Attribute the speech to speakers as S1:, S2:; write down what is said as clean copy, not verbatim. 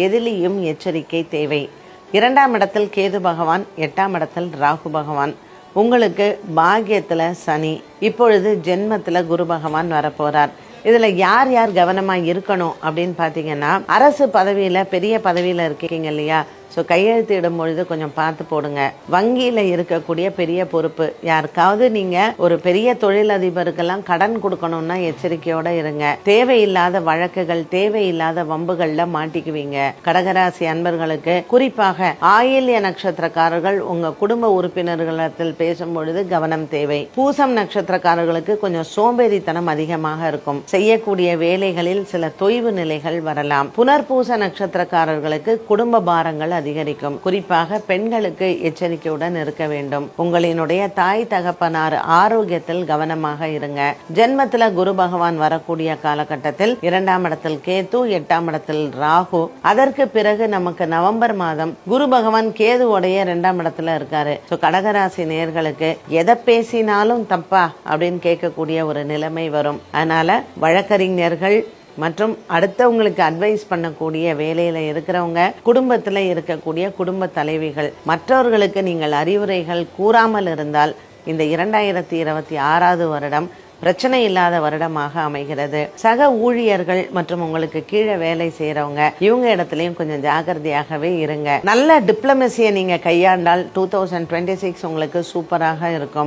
S1: எதிலையும் எச்சரிக்கை தேவை. 2ஆம் இடத்தில் கேது பகவான், 8ஆம் இடத்தில் ராகு பகவான். உங்களுக்கு பாக்கியத்தில் சனி, இப்பொழுது ஜென்மத்தில் குரு பகவான் வரப்போகிறார். இதில் யார் யார் கவனமாக இருக்கணும் அப்படின்னு பார்த்தீங்கன்னா, அரசு பதவியில் பெரிய பதவியில் இருக்கீங்க இல்லையா, ஸோ கையெழுத்திடும் பொழுது கொஞ்சம் பார்த்து போடுங்க. வங்கியில் இருக்கக்கூடிய பெரிய பொறுப்பு, யாருக்காவது நீங்கள் ஒரு பெரிய தொழிலதிபருக்கெல்லாம் கடன் கொடுக்கணும்னா எச்சரிக்கையோடு இருங்க. தேவையில்லாத வழக்குகள், தேவையில்லாத வம்புகளில் மாட்டிக்குவீங்க. கடகராசி அன்பர்களுக்கு குறிப்பாக ஆயில்ய நட்சத்திரக்காரர்கள் உங்கள் குடும்ப உறுப்பினர்களிடத்தில் பேசும் பொழுது கவனம் தேவை. பூசம் நட்சத்திரக்காரர்களுக்கு கொஞ்சம் சோம்பேறித்தனம் அதிகமாக இருக்கும். செய்யக்கூடிய வேலைகளில் சில தொய்வு நிலைகள் வரலாம். புனர்பூச நட்சத்திரக்காரர்களுக்கு குடும்ப பாரங்கள் அதிகரிக்கும். குறிப்பாக பெண்களுக்கு எச்சரிக்கையுடன் இருக்க வேண்டும். உங்களினுடைய தாய் தகப்பனார் ஆரோக்கியத்தில் கவனமாக இருங்க. ஜென்மத்தில் குரு பகவான் வரக்கூடிய காலகட்டத்தில் 2ஆம் இடத்தில் கேது, 8ஆம் இடத்தில் ராகு. அதற்கு பிறகு நமக்கு நவம்பர் மாதம் குரு பகவான் கேதுவோடைய 2ஆம் இடத்துல இருக்காரு. ஸோ கடகராசி நேயர்களுக்கு எதை பேசினாலும் தப்பா அப்படின்னு கேட்கக்கூடிய ஒரு நிலைமை வரும். அதனால வழக்கறிஞர்கள் மற்றும் அடுத்தவங்களுக்கு அட்வைஸ் பண்ணக்கூடிய வேலையில் இருக்கிறவங்க, குடும்பத்தில் இருக்கக்கூடிய குடும்ப தலைவிகள், மற்றவர்களுக்கு நீங்கள் அறிவுரைகள் கூறாமல் இருந்தால் இந்த 2026 வருடம் பிரச்சனை இல்லாத வருடமாக அமைகிறது. சக ஊழியர்கள் மற்றும் உங்களுக்கு கீழே வேலை செய்யறவங்க, இவங்க இடத்துலயும் கொஞ்சம் ஜாகிரதையாகவே இருங்க. நல்ல டிப்ளமசியை நீங்க கையாண்டால் 2026 உங்களுக்கு சூப்பராக இருக்கும்.